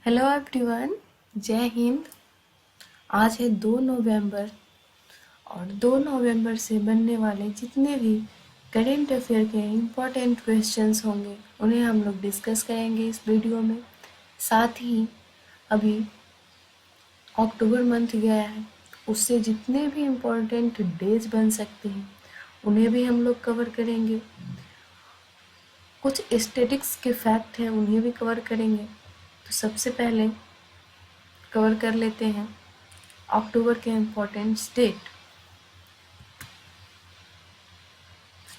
Hello everyone, जय हिंद। आज है 2 नवंबर और 2 नवंबर से बनने वाले जितने भी करेंट अफेयर के इम्पोर्टेंट क्वेश्चंस होंगे उन्हें हम लोग डिस्कस करेंगे इस वीडियो में। साथ ही अभी अक्टूबर मंथ गया है, उससे जितने भी इम्पोर्टेंट डेज बन सकते हैं उन्हें भी हम लोग कवर करेंगे। कुछ स्टैटिस्टिक्स के फैक्ट हैं उन्हें भी कवर करेंगे। तो सबसे पहले कवर कर लेते हैं अक्टूबर के इम्पोर्टेंट डेट।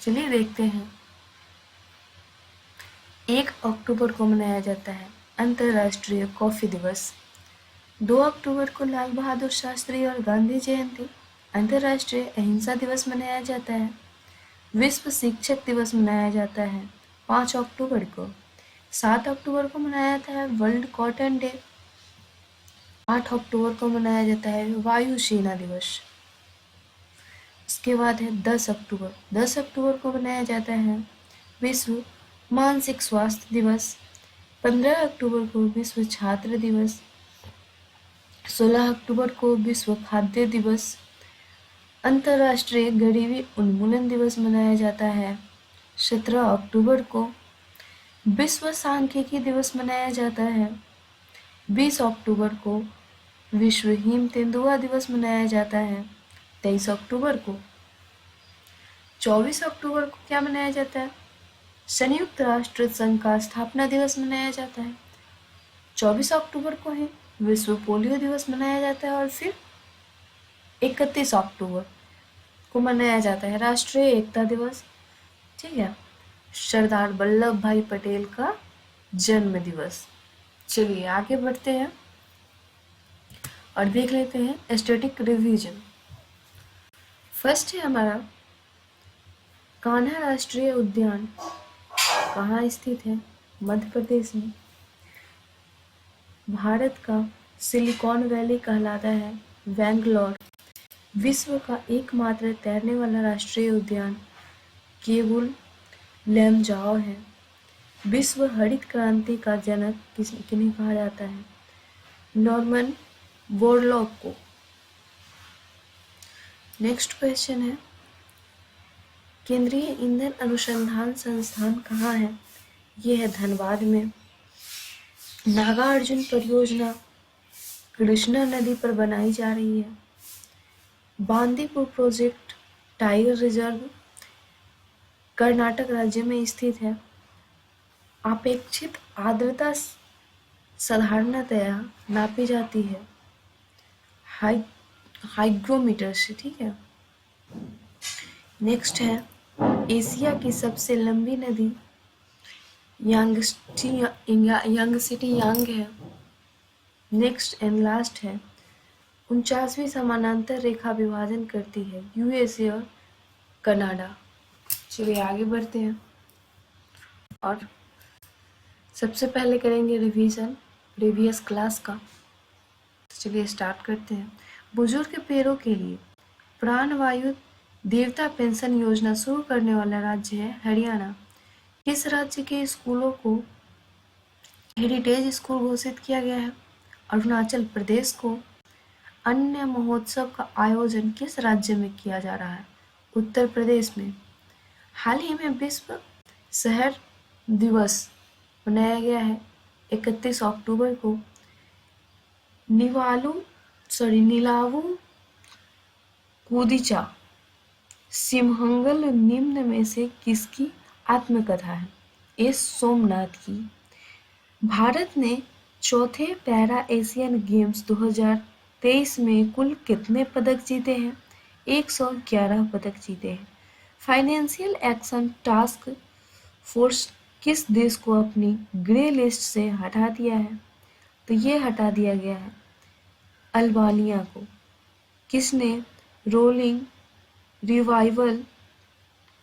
चलिए देखते हैं। 1 अक्टूबर को मनाया जाता है अंतर्राष्ट्रीय कॉफी दिवस। 2 अक्टूबर को लाल बहादुर शास्त्री और गांधी जयंती अंतर्राष्ट्रीय अहिंसा दिवस मनाया जाता है। विश्व शिक्षक दिवस मनाया जाता है 5 अक्टूबर को। 7 अक्टूबर को मनाया जाता है वर्ल्ड कॉटन डे। 8 अक्टूबर को मनाया जाता है वायु सेना दिवस। उसके बाद है 10 अक्टूबर। 10 अक्टूबर को मनाया जाता है विश्व मानसिक स्वास्थ्य दिवस। 15 अक्टूबर को विश्व छात्र दिवस। 16 अक्टूबर को विश्व खाद्य दिवस। अंतर्राष्ट्रीय गरीबी उन्मूलन दिवस मनाया जाता है 17 अक्टूबर को। विश्व सांख्यिकी दिवस मनाया जाता है 20 अक्टूबर को। विश्व हिम तेंदुआ दिवस मनाया जाता है 23 अक्टूबर को। 24 अक्टूबर को क्या मनाया जाता है? संयुक्त राष्ट्र संघ का स्थापना दिवस मनाया जाता है। 24 अक्टूबर को ही विश्व पोलियो दिवस मनाया जाता है और फिर 31 अक्टूबर को मनाया जाता है राष्ट्रीय एकता दिवस। ठीक है, सरदार वल्लभ भाई पटेल का जन्म दिवस। चलिए आगे बढ़ते हैं और देख लेते हैं स्टैटिक रिवीजन। फर्स्ट है हमारा कान्हा राष्ट्रीय उद्यान कहाँ स्थित है? मध्य प्रदेश में। भारत का सिलिकॉन वैली कहलाता है बेंगलोर। विश्व का एकमात्र तैरने वाला राष्ट्रीय उद्यान केवुल लमजाओ है। विश्व हरित क्रांति का जनक किन्हें कहा जाता है? नॉर्मन बोरलॉग को। नेक्स्ट क्वेश्चन है केंद्रीय ईंधन अनुसंधान संस्थान कहाँ है? ये है धनबाद में। नागार्जुन परियोजना कृष्णा नदी पर बनाई जा रही है। Bandipur project tiger reserve Karnataka राज्य में स्थित है। अपेक्षित आर्द्रता साधारणतया नापी जाती है हाइग्रोमीटर से। ठीक है। नेक्स्ट है एशिया की सबसे लंबी नदी यांगसिटी यांग है। नेक्स्ट एंड लास्ट है 49वीं समानांतर रेखा विभाजन करती है यूएसए और कनाडा। चलिए आगे बढ़ते हैं और सबसे पहले करेंगे रिवीजन प्रीवियस क्लास का। चलिए स्टार्ट करते हैं। बुजुर्ग पैरों के लिए प्राणवायु देवता पेंशन योजना शुरू करने वाला राज्य है हरियाणा। किस राज्य के स्कूलों को हेरिटेज स्कूल घोषित किया गया है? अरुणाचल प्रदेश को। अन्य महोत्सव का आयोजन किस राज्य में किया जा रहा है? उत्तर प्रदेश में। हाल ही में विश्व शहर दिवस मनाया गया है 31 अक्टूबर को। नीलावू कुदिचा सिमहंगल निम्न में से किसकी आत्मकथा है? एस सोमनाथ की। भारत ने चौथे पैरा एशियन गेम्स 2023 में कुल कितने पदक जीते हैं? 111 पदक जीते हैं। फाइनेंशियल एक्शन टास्क फोर्स किस देश को अपनी ग्रे लिस्ट से हटा दिया है? तो ये हटा दिया गया है अल्बानिया को। किसने rolling revival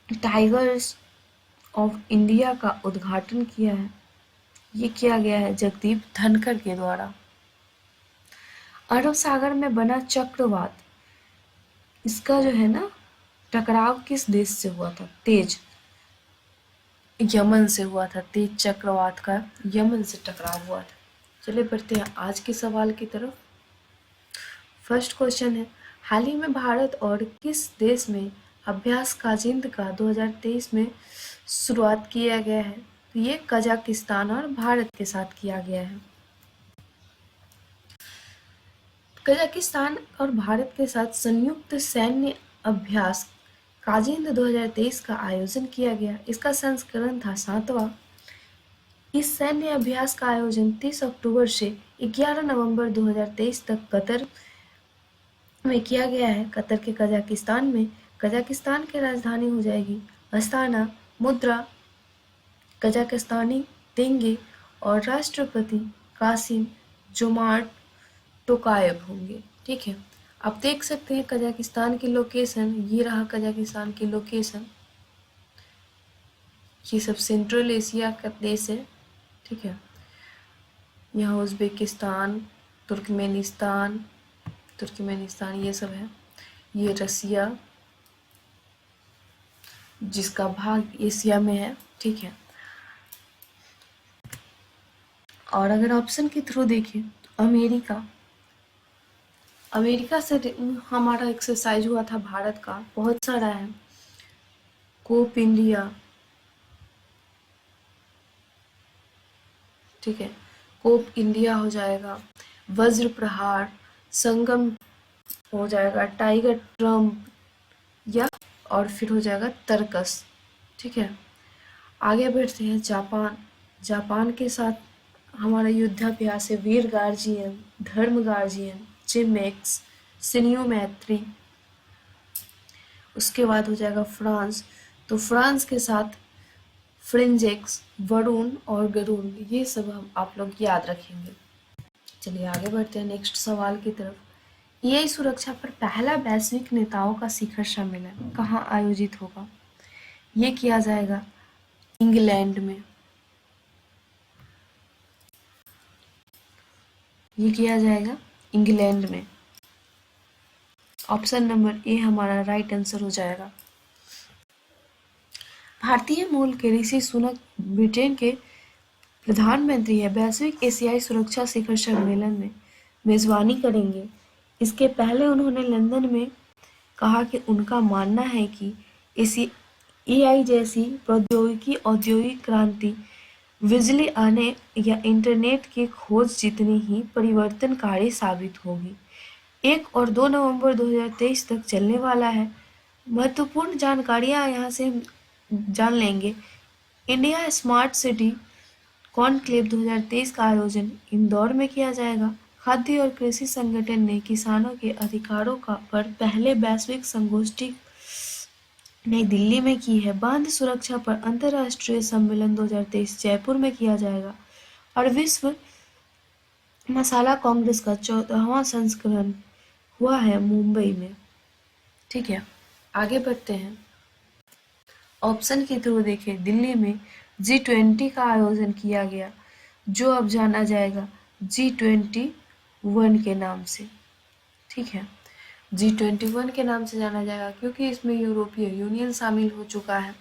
tigers of India का उद्घाटन किया है? ये किया गया है जगदीप धनखड़ के द्वारा। अरब सागर में बना चक्रवात, इसका जो है ना टकराव किस देश से हुआ था? तेज यमन से हुआ था। तेज चक्रवात का यमन से टकराव हुआ था। चलिए बढ़ते हैं आज के सवाल की तरफ। फर्स्ट क्वेश्चन है, हाल ही में भारत और किस देश में अभ्यास काजिंद का 2023 में शुरुआत किया गया है? तो ये कजाकिस्तान और भारत के साथ किया गया है। कजाकिस्तान और भारत के साथ संयुक्त सैन्य अभ्यास काजिंद 2023 का आयोजन किया गया। इसका संस्करण था 7वां। इस सैन्य अभ्यास का आयोजन 30 अक्टूबर से 11 नवंबर 2023 तक कतर में किया गया है। कतर के कजाकिस्तान में कजाकिस्तान की राजधानी हो जाएगी अस्ताना। मुद्रा कजाकिस्तानी तेंगे और राष्ट्रपति कासिम जोमार्ट टोकायव होंगे। ठीक है, आप देख सकते हैं कजाकिस्तान की लोकेशन, ये रहा कजाकिस्तान की लोकेशन। ये सब सेंट्रल एशिया का देश है। ठीक है, यहाँ उज़्बेकिस्तान, तुर्कमेनिस्तान ये सब है। ये रसिया जिसका भाग एशिया में है। ठीक है, और अगर ऑप्शन के थ्रू देखें तो अमेरिका से हमारा एक्सरसाइज हुआ था भारत का, बहुत सारा है। कोप इंडिया, ठीक है, कोप इंडिया हो जाएगा, वज्र प्रहार, संगम हो जाएगा, टाइगर ट्रम्प या और फिर हो जाएगा तर्कस। ठीक है, आगे बढ़ते हैं जापान के साथ हमारा युद्धाभ्यास है वीर गार्जियन, धर्म गार्जियन, चिमेक्स, सिनियो मैत्री। उसके बाद हो जाएगा फ्रांस, तो फ्रांस के साथ फ्रिंजेक्स, वरुण और गरुण, ये सब आप लोग याद रखेंगे। चलिए आगे बढ़ते हैं नेक्स्ट सवाल की तरफ। एआई सुरक्षा पर पहला वैश्विक नेताओं का शिखर सम्मेलन कहाँ आयोजित होगा? ये किया जाएगा इंग्लैंड में। ये किया जाएगा इंग्लैंड में। ऑप्शन नंबर ए हमारा राइट आंसर हो जाएगा। भारतीय मूल के ऋषि सुनक ब्रिटेन के प्रधानमंत्री है। वैश्विक एशियाई सुरक्षा शिखर सम्मेलन में मेजबानी करेंगे। इसके पहले उन्होंने लंदन में कहा कि उनका मानना है कि एआई जैसी प्रौद्योगिकी औद्योगिक क्रांति, बिजली आने या इंटरनेट की खोज जितनी ही परिवर्तनकारी साबित होगी। 1 और 2 नवंबर 2023 तक चलने वाला है। महत्वपूर्ण जानकारियां यहाँ से जान लेंगे। इंडिया स्मार्ट सिटी कॉन्क्लेव 2023 का आयोजन इंदौर में किया जाएगा। खाद्य और कृषि संगठन ने किसानों के अधिकारों पर पहले वैश्विक संगोष्ठी नई दिल्ली में की है। बांध सुरक्षा पर अंतर्राष्ट्रीय सम्मेलन 2023 जयपुर में किया जाएगा। और विश्व मसाला कांग्रेस का 14वां संस्करण हुआ है मुंबई में। ठीक है, आगे बढ़ते हैं। ऑप्शन के थ्रू देखें, दिल्ली में G20 का आयोजन किया गया, जो अब जाना जाएगा G21 के नाम से। ठीक है, G21 के नाम से जाना जाएगा क्योंकि इसमें यूरोपीय यूनियन शामिल हो चुका है।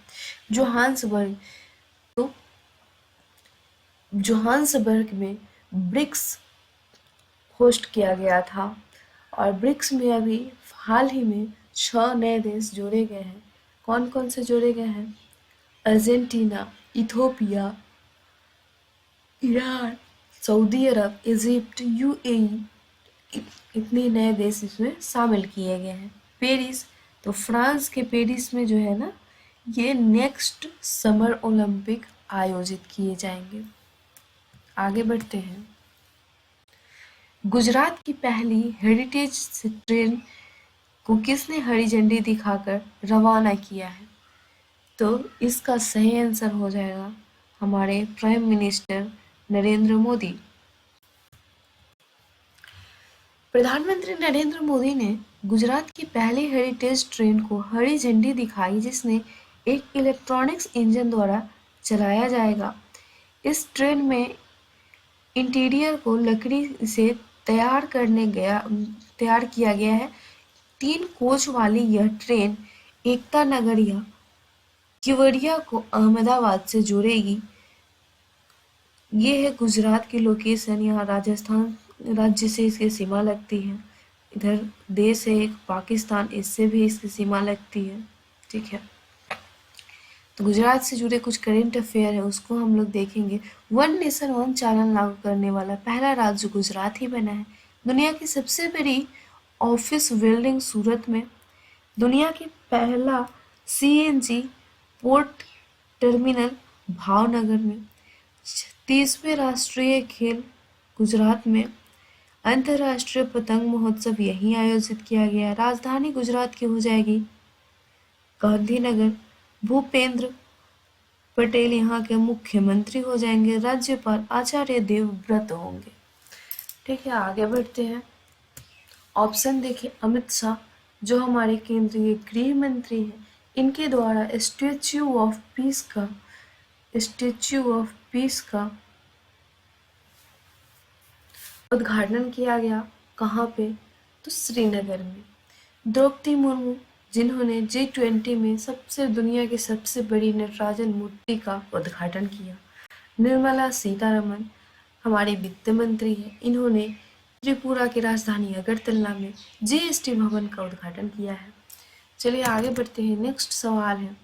जोहान्सबर्ग में ब्रिक्स होस्ट किया गया था और ब्रिक्स में अभी हाल ही में 6 नए देश जोड़े गए हैं। कौन कौन से जोड़े गए हैं? अर्जेंटीना, इथोपिया, ईरान, सऊदी अरब, इजिप्ट, यूएई, इतने नए देश इसमें शामिल किए गए हैं। पेरिस, तो फ्रांस के पेरिस में जो है ना, ये नेक्स्ट समर ओलंपिक आयोजित किए जाएंगे। आगे बढ़ते हैं। गुजरात की पहली हेरिटेज ट्रेन को किसने हरी झंडी दिखाकर रवाना किया है? तो इसका सही आंसर हो जाएगा हमारे प्राइम मिनिस्टर नरेंद्र मोदी। प्रधानमंत्री नरेंद्र मोदी ने गुजरात की पहली हेरिटेज ट्रेन को हरी झंडी दिखाई, जिसने एक इलेक्ट्रॉनिक्स इंजन द्वारा चलाया जाएगा। इस ट्रेन में इंटीरियर को लकड़ी से तैयार किया गया है। 3 कोच वाली यह ट्रेन एकता नगर या केवड़िया को अहमदाबाद से जोड़ेगी। ये है गुजरात की लोकेशन, यहाँ राजस्थान राज्य से इसकी सीमा लगती है। इधर देश है एक पाकिस्तान, इससे भी इसकी सीमा लगती है। ठीक है, तो गुजरात से जुड़े कुछ करेंट अफेयर है उसको हम लोग देखेंगे। वन नेशन वन चालान लागू करने वाला पहला राज्य गुजरात ही बना है। दुनिया की सबसे बड़ी ऑफिस बिल्डिंग सूरत में। दुनिया की पहला सीएनजी पोर्ट टर्मिनल भावनगर में। 30वें राष्ट्रीय खेल गुजरात में। अंतर्राष्ट्रीय पतंग महोत्सव यहीं आयोजित किया गया। राजधानी गुजरात की हो जाएगी गांधीनगर। भूपेंद्र पटेल यहाँ के मुख्यमंत्री हो जाएंगे। राज्यपाल आचार्य देवव्रत होंगे। ठीक है, आगे बढ़ते हैं। ऑप्शन देखिए, अमित शाह जो हमारे केंद्रीय गृह मंत्री हैं, इनके द्वारा स्टेच्यू ऑफ पीस का उद्घाटन किया गया। कहाँ पे? तो श्रीनगर में। द्रौपदी मुर्मू जिन्होंने G20 में दुनिया की सबसे बड़ी नटराजन मूर्ति का उद्घाटन किया। निर्मला सीतारमण हमारे वित्त मंत्री हैं, इन्होंने त्रिपुरा की राजधानी अगरतला में जीएसटी भवन का उद्घाटन किया है। चलिए आगे बढ़ते हैं। नेक्स्ट सवाल है,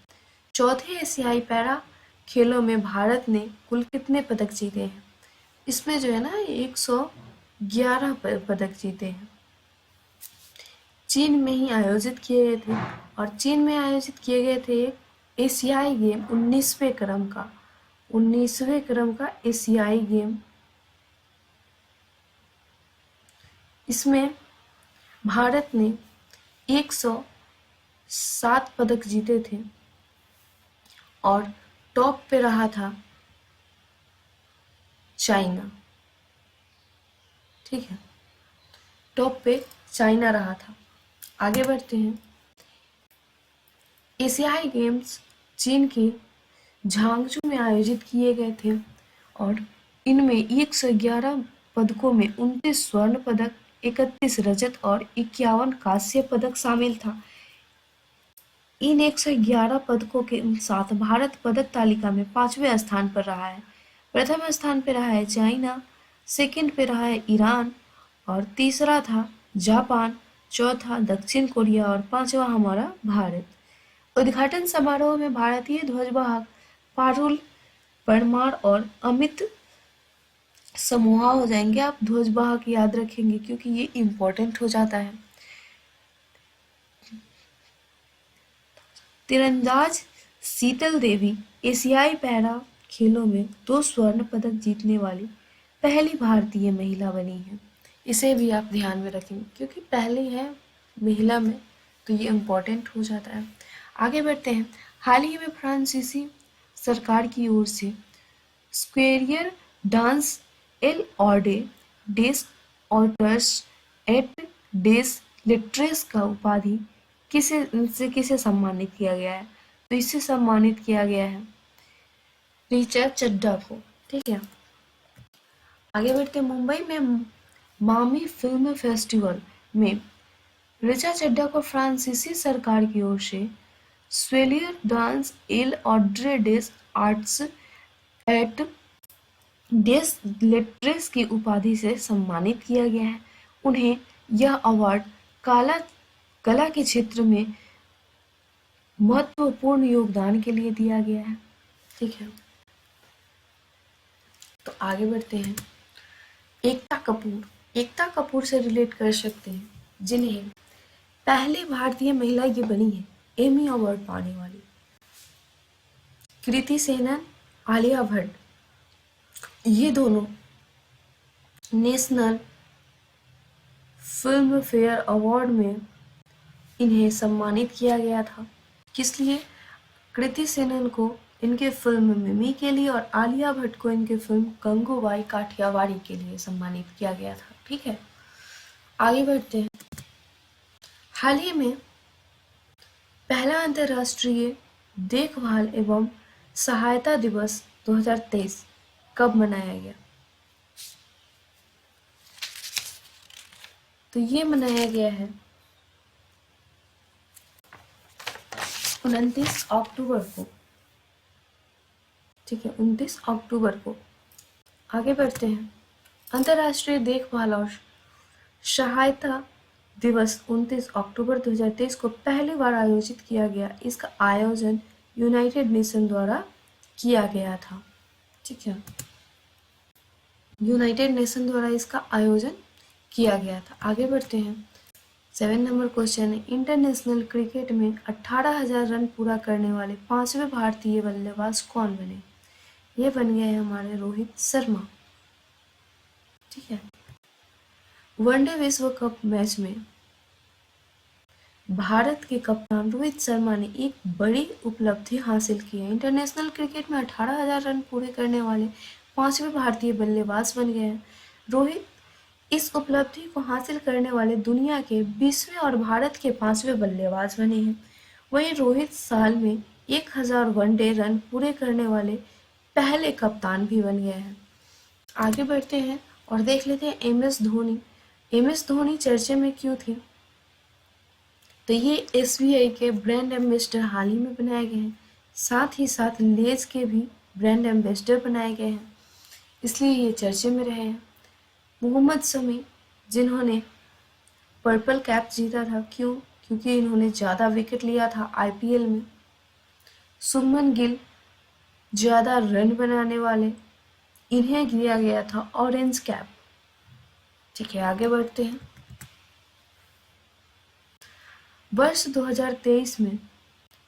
चौथे एशियाई पैरा खेलों में भारत ने कुल कितने पदक जीते हैं? इसमें जो है ना 111 पदक जीते हैं। चीन में ही आयोजित किए गए थे, और चीन में आयोजित किए गए थे एशियाई गेम 19वें क्रम का एशियाई गेम। इसमें भारत ने 107 पदक जीते थे और टॉप पे रहा था चाइना। ठीक है, टॉप पे चाइना रहा था। आगे बढ़ते हैं। एशियाई गेम्स चीन के झांगझू में आयोजित किए गए थे और इनमें 111 पदकों में 29 स्वर्ण पदक, 31 रजत और 51 कांस्य पदक शामिल था। इन 111 पदकों के साथ भारत पदक तालिका में 5वें स्थान पर रहा है। प्रथम स्थान पर रहा है चाइना, सेकंड पे रहा है ईरान और तीसरा था जापान, चौथा दक्षिण कोरिया और पांचवा हमारा भारत। उद्घाटन समारोह में भारतीय ध्वजवाहक पारुल परमार और अमित समोआ हो जाएंगे। आप ध्वजवाहक याद रखेंगे क्योंकि ये इम्पोर्टेंट हो जाता है। तीरंदाज शीतल देवी एशियाई पैरा खेलों में 2 स्वर्ण पदक जीतने वाली पहली भारतीय महिला बनी है। इसे भी आप ध्यान में रखेंगे क्योंकि पहली है महिला में, तो ये इम्पोर्टेंट हो जाता है। आगे बढ़ते हैं। हाल ही में फ्रांसीसी सरकार की ओर से स्क्वेरियर डांस एल ऑर्डे डेस ऑटर्स एट डेस लिट्रेस का उपाधि किसे सम्मानित किया गया है? तो इससे सम्मानित किया गया है ऋचा चड्ढा को। ठीक है, आगे बढ़ते हैं। मुंबई में मामी फिल्म फेस्टिवल में ऋचा चड्ढा को फ्रांसीसी सरकार की ओर से स्क्वेरियर डांस एल ऑर्डे डेस आर्ट्स एट डेस लेट्रेस की उपाधि से सम्मानित किया गया है। उन्हें यह अवार्ड कला के क्षेत्र में महत्वपूर्ण योगदान के लिए दिया गया है। ठीक है, तो आगे बढ़ते हैं। एकता कपूर से रिलेट कर सकते हैं, जिन्हें पहली भारतीय महिला ये बनी है एमी अवार्ड पाने वाली। कृति सेनन, आलिया भट्ट, ये दोनों नेशनल फिल्म फेयर अवार्ड में इन्हें सम्मानित किया गया था। किस लिए? कृति सेनन को इनके फिल्म मिमी के लिए और आलिया भट्ट को इनके फिल्म गंगूबाई काठियावाड़ी के लिए सम्मानित किया गया था। ठीक है, आगे बढ़ते हैं। हाल ही में पहला अंतर्राष्ट्रीय देखभाल एवं सहायता दिवस 2023 कब मनाया गया? तो ये मनाया गया है 29 अक्टूबर को। ठीक है, 29 अक्टूबर को आगे बढ़ते हैं। अंतर्राष्ट्रीय देखभाल और सहायता दिवस 29 अक्टूबर 2023 को पहली बार आयोजित किया गया। इसका आयोजन यूनाइटेड नेशन द्वारा किया गया था। ठीक है, यूनाइटेड नेशन द्वारा इसका आयोजन किया गया था। आगे बढ़ते हैं। 7 नंबर क्वेश्चन है, इंटरनेशनल क्रिकेट में 18,000 रन पूरा करने वाले 5वें भारतीय बल्लेबाज कौन बने? ये बन गए हैं हमारे रोहित शर्मा। ठीक है, वनडे विश्व कप मैच में भारत के कप्तान रोहित शर्मा ने एक बड़ी उपलब्धि हासिल की है। इंटरनेशनल क्रिकेट में 18,000 रन पूरे करने वाले 5वें भारतीय बल्लेबाज बन गए हैं। रोहित इस उपलब्धि को हासिल करने वाले दुनिया के 20वें और भारत के 5वें बल्लेबाज बने हैं। वहीं रोहित साल में 1,000 वनडे रन पूरे करने वाले पहले कप्तान भी बन गए हैं। आगे बढ़ते हैं और देख लेते हैं एमएस धोनी। एमएस धोनी चर्चे में क्यों थे? तो ये एसबीआई के ब्रांड एम्बेसडर हाल ही में बनाए गए हैं, साथ ही साथ लेज के भी ब्रांड एम्बेसडर बनाए गए हैं, इसलिए ये चर्चे में रहे हैं। मोहम्मद शमी जिन्होंने पर्पल कैप जीता था, क्यों? क्योंकि इन्होंने ज़्यादा विकेट लिया था आईपीएल में। शुभमन गिल ज़्यादा रन बनाने वाले, इन्हें दिया गया था ऑरेंज कैप। ठीक है, आगे बढ़ते हैं। वर्ष 2023 में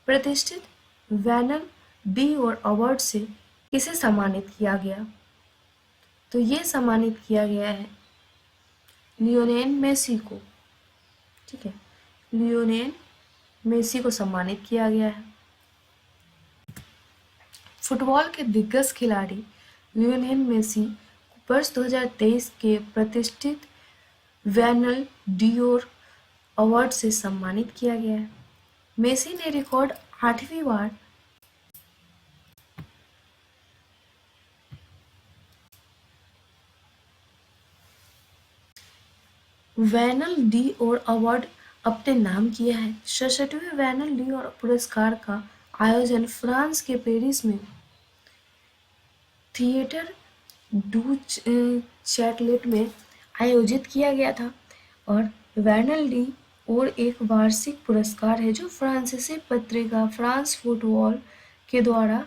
प्रतिष्ठित वैनल डी और अवार्ड से किसे सम्मानित किया गया? तो ये सम्मानित किया गया है लियोनेल मेसी को। ठीक है, लियोनेल मेसी को सम्मानित किया गया है। फुटबॉल के दिग्गज खिलाड़ी लियोनेल मेसी वर्ष 2023 के प्रतिष्ठित वैनल डियोर अवार्ड से सम्मानित किया गया है। मेसी ने रिकॉर्ड 8वीं बार वैनल डी और अवार्ड अपने नाम किया है। 66वें वैनल डी और पुरस्कार का आयोजन फ्रांस के पेरिस में थिएटर डू चैटलेट में आयोजित किया गया था। और वैनल डी और एक वार्षिक पुरस्कार है जो फ्रांसीसी पत्रिका फ्रांस फुटबॉल के द्वारा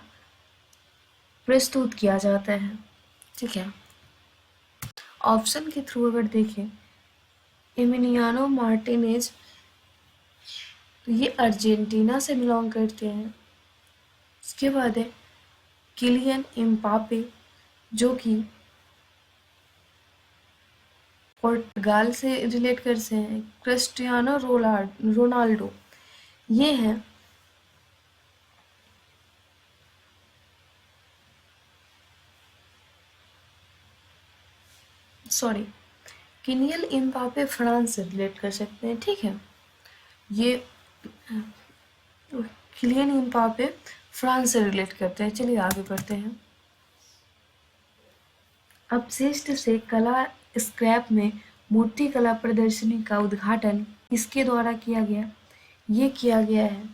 प्रस्तुत किया जाता है। ठीक है, ऑप्शन के थ्रू अगर देखें, एमिलियानो मार्टिनेज, तो ये अर्जेंटीना से बिलोंग करते हैं। इसके बाद है किलियन एम्बापे जो कि पोर्टुगाल से रिलेट करते हैं। क्रिस्टियानो रोनाल्डो, ये हैं किलियन एम्बापे फ्रांस से रिलेट कर सकते हैं। ठीक है, ये किलियन एम्बापे फ्रांस से रिलेट करते हैं। चलिए आगे बढ़ते हैं। अपशिष्ट से कला स्क्रैप में मूर्तिकला प्रदर्शनी का उद्घाटन किसके द्वारा किया गया? ये किया गया है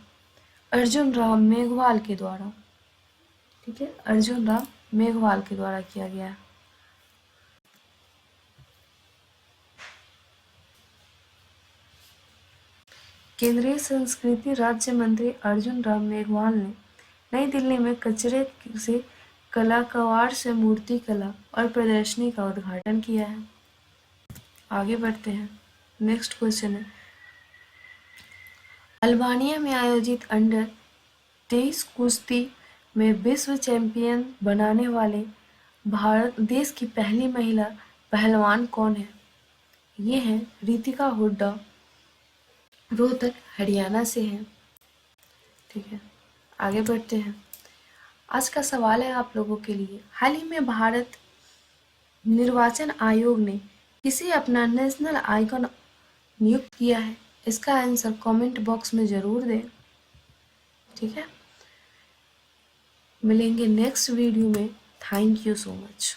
अर्जुन राम मेघवाल के द्वारा। ठीक है, अर्जुन राम मेघवाल के द्वारा किया गया है। केंद्रीय संस्कृति राज्य मंत्री अर्जुन राम मेघवाल ने नई दिल्ली में कचरे से कलाकार से मूर्ति कला और प्रदर्शनी का उद्घाटन किया है। आगे बढ़ते हैं। नेक्स्ट क्वेश्चन है, अल्बानिया में आयोजित अंडर 23 कुश्ती में विश्व चैंपियन बनाने वाले भारत देश की पहली महिला पहलवान कौन है? ये हैं रितिका हुड्डा, रोहतक हरियाणा से हैं। ठीक है, आगे बढ़ते हैं। आज का सवाल है आप लोगों के लिए, हाल ही में भारत निर्वाचन आयोग ने किसे अपना नेशनल आइकॉन नियुक्त किया है? इसका आंसर कमेंट बॉक्स में जरूर दें। ठीक है, मिलेंगे नेक्स्ट वीडियो में। Thank you so much.